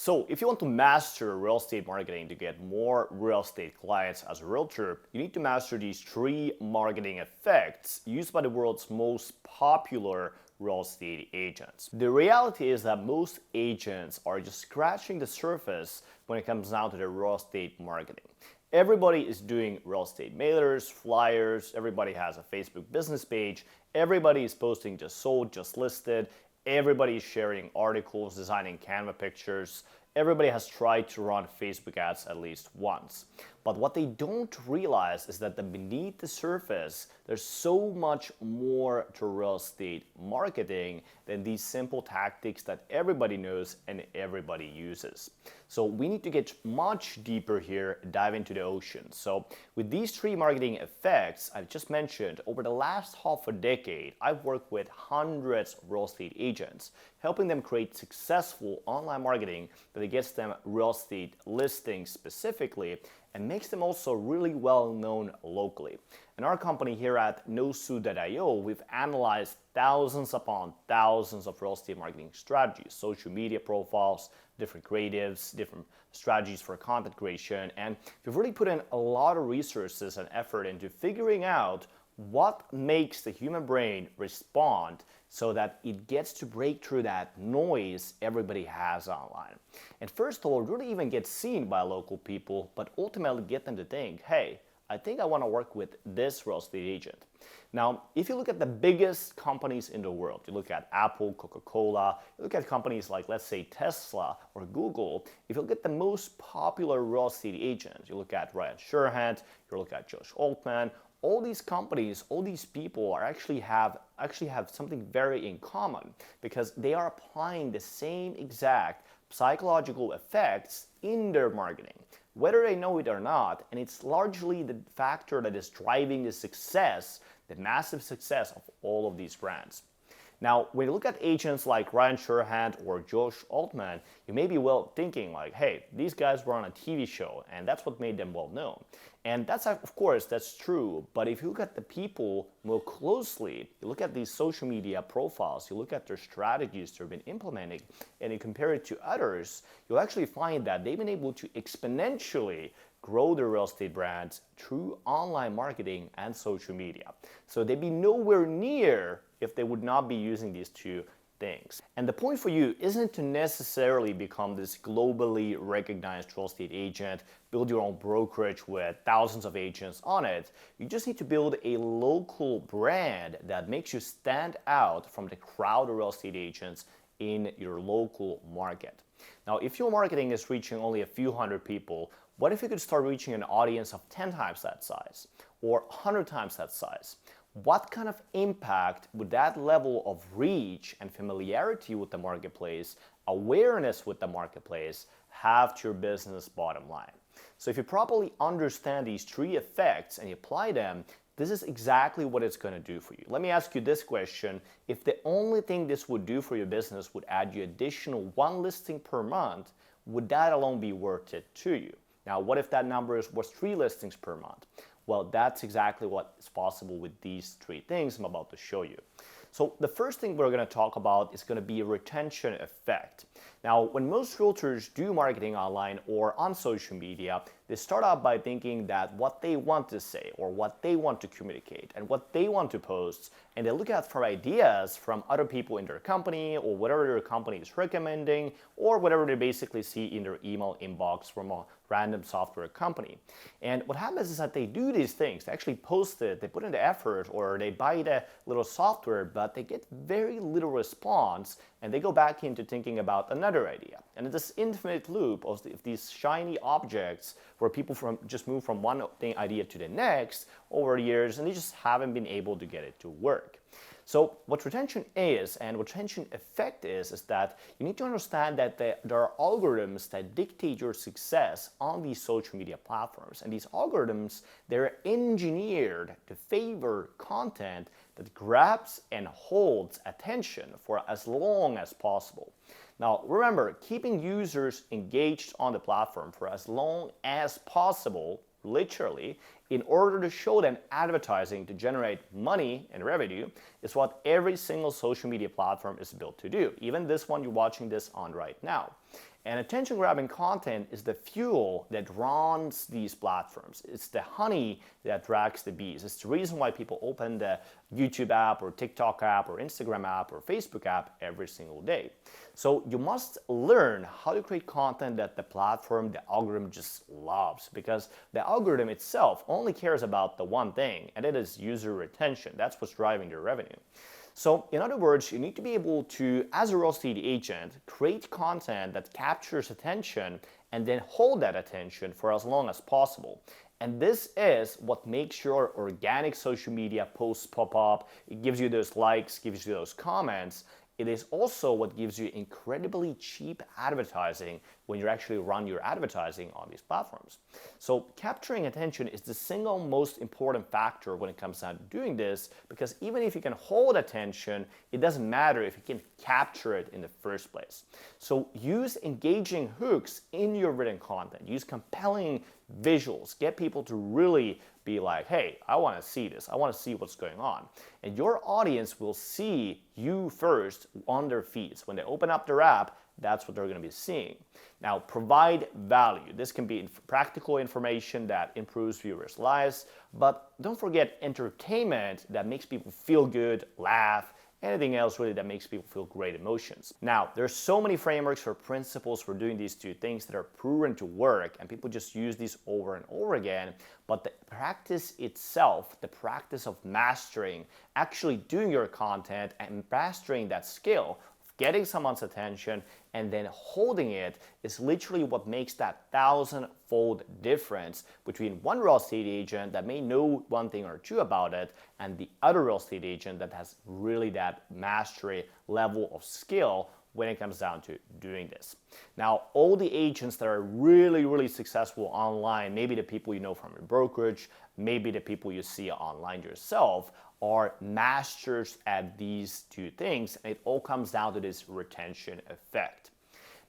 So if you want to master real estate marketing to get more real estate clients as a realtor, you need to master these 3 marketing effects used by the world's most popular real estate agents. The reality is that most agents are just scratching the surface when it comes down to their real estate marketing. Everybody is doing real estate mailers, flyers, everybody has a Facebook business page, everybody is posting just sold, just listed, everybody is sharing articles, designing Canva pictures. Everybody has tried to run Facebook ads at least once. But what they don't realize is that beneath the surface, there's so much more to real estate marketing than these simple tactics that everybody knows and everybody uses. So we need to get much deeper here, dive into the ocean. So with these 3 marketing effects I've just mentioned, over the last half a decade, I've worked with hundreds of real estate agents, helping them create successful online marketing that gets them real estate listings specifically and makes them also really well known locally. In our company here at NoSuit.io, we've analyzed thousands upon thousands of real estate marketing strategies, social media profiles, different creatives, different strategies for content creation, and we've really put in a lot of resources and effort into figuring out what makes the human brain respond so that it gets to break through that noise everybody has online. And first of all, really even get seen by local people, but ultimately get them to think, hey, I think I want to work with this real estate agent. Now, if you look at the biggest companies in the world, you look at Apple, Coca Cola, you look at companies like, let's say, Tesla or Google, if you look at the most popular real estate agents, you look at Ryan Serhant, you look at Josh Altman, all these companies, all these people actually have something very in common because they are applying the same exact psychological effects in their marketing, whether they know it or not, and it's largely the factor that is driving the success, the massive success of all of these brands. Now, when you look at agents like Ryan Serhant or Josh Altman, you may be thinking like, hey, these guys were on a TV show and that's what made them well known. And that's, of course, that's true. But if you look at the people more closely, you look at these social media profiles, you look at their strategies they've been implementing, and you compare it to others, you'll actually find that they've been able to exponentially grow their real estate brands through online marketing and social media. So they'd be nowhere near if they would not be using these 2 things. And the point for you isn't to necessarily become this globally recognized real estate agent, build your own brokerage with thousands of agents on it. You just need to build a local brand that makes you stand out from the crowd of real estate agents in your local market. Now, if your marketing is reaching only a few hundred people, what if you could start reaching an audience of 10 times that size or 100 times that size? What kind of impact would that level of reach and familiarity with the marketplace, awareness with the marketplace, have to your business bottom line? So if you properly understand these 3 effects and you apply them, this is exactly what it's going to do for you. Let me ask you this question. If the only thing this would do for your business would add you additional 1 listing per month, would that alone be worth it to you? Now, what if that number was 3 listings per month? Well, that's exactly what is possible with these 3 things I'm about to show you. So the first thing we're going to talk about is going to be a retention effect. Now, when most realtors do marketing online or on social media, they start out by thinking that what they want to say or what they want to communicate and what they want to post, and they look at for ideas from other people in their company or whatever their company is recommending or whatever they basically see in their email inbox from a random software company. And what happens is that they do these things, they actually post it, they put in the effort, or they buy the little software, but they get very little response, and they go back into thinking about another idea. And it's this infinite loop of these shiny objects where people just move from one idea to the next over the years, and they just haven't been able to get it to work. So what retention is and what retention effect is that you need to understand that there are algorithms that dictate your success on these social media platforms. And these algorithms, they're engineered to favor content that grabs and holds attention for as long as possible. Now, remember, keeping users engaged on the platform for as long as possible, literally, in order to show them advertising to generate money and revenue is what every single social media platform is built to do. Even this one you're watching this on right now. And attention-grabbing content is the fuel that runs these platforms. It's the honey that drags the bees. It's the reason why people open the YouTube app or TikTok app or Instagram app or Facebook app every single day. So you must learn how to create content that the platform, the algorithm just loves, because the algorithm itself only cares about the one thing, and it is user retention. That's what's driving their revenue. So in other words, you need to be able to, as a real estate agent, create content that captures attention and then hold that attention for as long as possible. And this is what makes your organic social media posts pop up. It gives you those likes, gives you those comments. It is also what gives you incredibly cheap advertising when you actually run your advertising on these platforms. So capturing attention is the single most important factor when it comes down to doing this, because even if you can hold attention, it doesn't matter if you can capture it in the first place. So use engaging hooks in your written content. Use compelling visuals. Get people to really be like, hey, I want to see this. I want to see what's going on. And your audience will see you first on their feeds. When they open up their app, that's what they're going to be seeing. Now, provide value. This can be practical information that improves viewers' lives, but don't forget entertainment that makes people feel good, laugh, anything else really that makes people feel great emotions. Now, there's so many frameworks or principles for doing these two things that are proven to work, and people just use these over and over again, but the practice itself, the practice of mastering, actually doing your content and mastering that skill, getting someone's attention and then holding it, is literally what makes that 1,000-fold difference between one real estate agent that may know one thing or two about it and the other real estate agent that has really that mastery level of skill when it comes down to doing this. Now, all the agents that are really successful online, maybe the people you know from your brokerage, maybe the people you see online yourself, are masters at these two things, and it all comes down to this retention effect.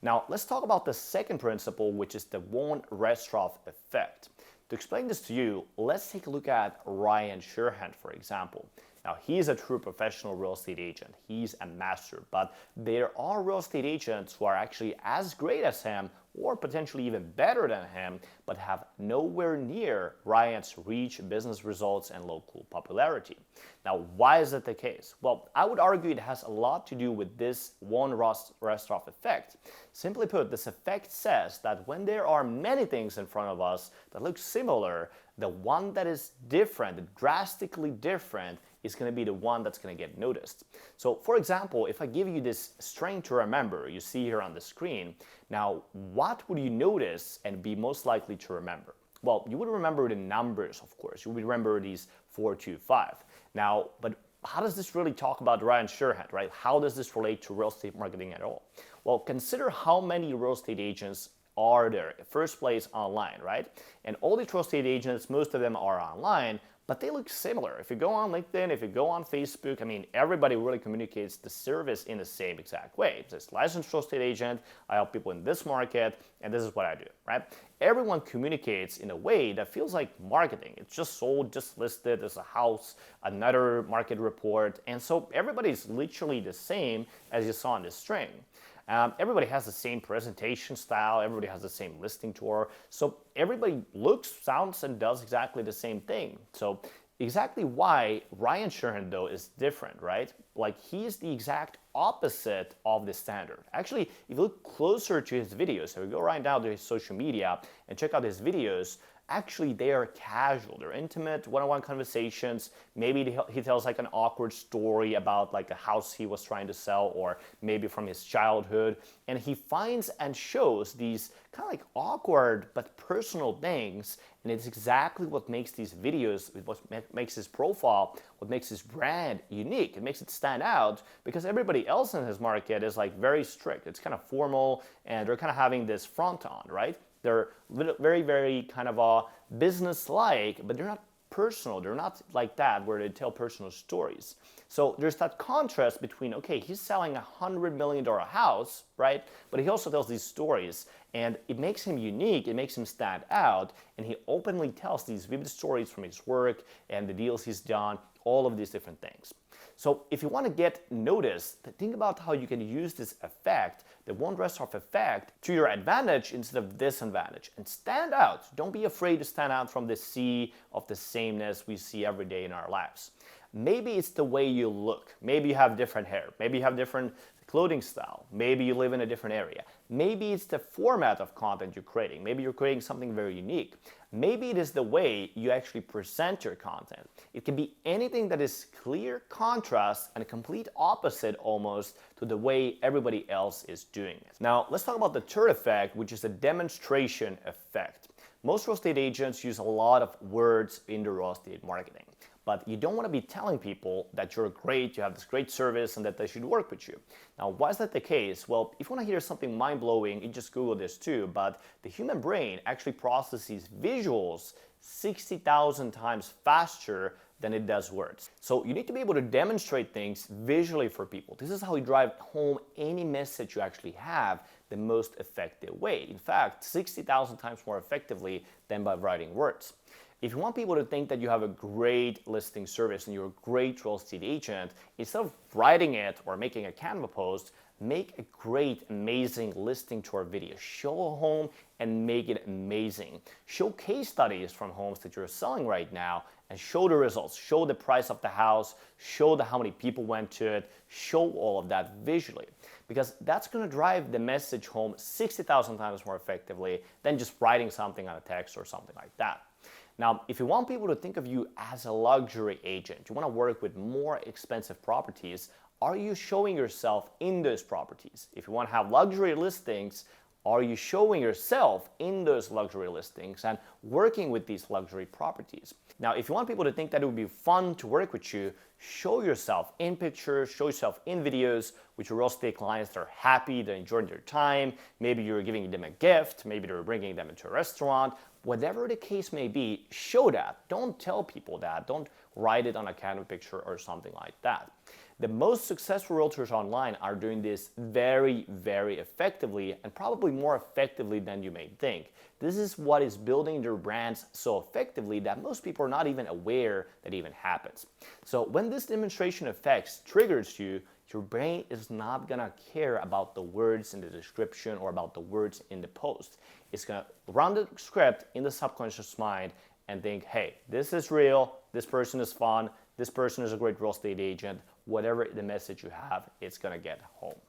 Now, let's talk about the second principle, which is the one RESTROFF effect. To explain this to you, let's take a look at Ryan Serhant, for example. Now, he's a true professional real estate agent. He's a master, but there are real estate agents who are actually as great as him or potentially even better than him, but have nowhere near Ryan's reach, business results, and local popularity. Now, why is that the case? Well, I would argue it has a lot to do with this one RESTROFF effect. Simply put, this effect says that when there are many things in front of us that look similar, the one that is different, drastically different, is going to be the one that's going to get noticed. So, for example, if I give you this string to remember, you see here on the screen, now what would you notice and be most likely to remember? Well, you would remember the numbers, of course. You would remember these 4, 2, 5. Now, but how does this really talk about Ryan Serhant, right? How does this relate to real estate marketing at all? Well, consider how many real estate agents are there, first place online, right? And all these real estate agents, most of them are online, but they look similar. If you go on LinkedIn, if you go on Facebook, I mean, everybody really communicates the service in the same exact way. It's this licensed real estate agent, I help people in this market, and this is what I do, right? Everyone communicates in a way that feels like marketing. It's just sold, just listed, there's a house, another market report, and so everybody's literally the same as you saw on this string. Everybody has the same presentation style, everybody has the same listing tour, so everybody looks, sounds, and does exactly the same thing. So exactly why Ryan Serhant, though, is different, right? Like, he is the exact opposite of the standard. Actually, if you look closer to his videos, so we go right now to his social media and check out his videos, actually they are casual, they're intimate, one-on-one conversations. Maybe he tells like an awkward story about like a house he was trying to sell, or maybe from his childhood, and he finds and shows these kind of like awkward but personal things, and it's exactly what makes these videos, what makes his profile, what makes his brand unique. It makes it stand out because everybody else in his market is like very strict. It's kind of formal, and they're kind of having this front on, right? They're very kind of business-like, but they're not personal. They're not like that where they tell personal stories. So there's that contrast between, okay, he's selling a $100 million house, right? But he also tells these stories, and it makes him unique. It makes him stand out, and he openly tells these vivid stories from his work and the deals he's done, all of these different things. So if you want to get noticed, think about how you can use this effect, the one RESTRORFF effect, to your advantage instead of disadvantage, and stand out. Don't be afraid to stand out from the sea of the sameness we see every day in our lives. Maybe it's the way you look. Maybe you have different hair. Maybe you have different clothing style. Maybe you live in a different area. Maybe it's the format of content you're creating. Maybe you're creating something very unique. Maybe it is the way you actually present your content. It can be anything that is clear contrast and a complete opposite almost to the way everybody else is doing it. Now, let's talk about the third effect, which is a demonstration effect. Most real estate agents use a lot of words in their real estate marketing. But you don't want to be telling people that you're great, you have this great service, and that they should work with you. Now, why is that the case? Well, if you want to hear something mind-blowing, you just Google this too, but the human brain actually processes visuals 60,000 times faster than it does words. So you need to be able to demonstrate things visually for people. This is how you drive home any message you actually have the most effective way. In fact, 60,000 times more effectively than by writing words. If you want people to think that you have a great listing service and you're a great real estate agent, instead of writing it or making a Canva post, make a great, amazing listing tour video. Show a home and make it amazing. Show case studies from homes that you're selling right now and show the results. Show the price of the house, show how many people went to it, show all of that visually. Because that's going to drive the message home 60,000 times more effectively than just writing something on a text or something like that. Now, if you want people to think of you as a luxury agent, you want to work with more expensive properties, are you showing yourself in those properties? If you want to have luxury listings, are you showing yourself in those luxury listings and working with these luxury properties? Now, if you want people to think that it would be fun to work with you, show yourself in pictures, show yourself in videos with your real estate clients that are happy, they're enjoying their time. Maybe you're giving them a gift, maybe they're bringing them into a restaurant. Whatever the case may be, show that. Don't tell people that. Don't write it on a Canva picture or something like that. The most successful realtors online are doing this very, very effectively and probably more effectively than you may think. This is what is building their brands so effectively that most people are not even aware that even happens. So when this demonstration effect triggers you, your brain is not gonna care about the words in the description or about the words in the post. It's gonna run the script in the subconscious mind and think, hey, this is real, this person is fun, this person is a great real estate agent. Whatever the message you have, it's gonna get home.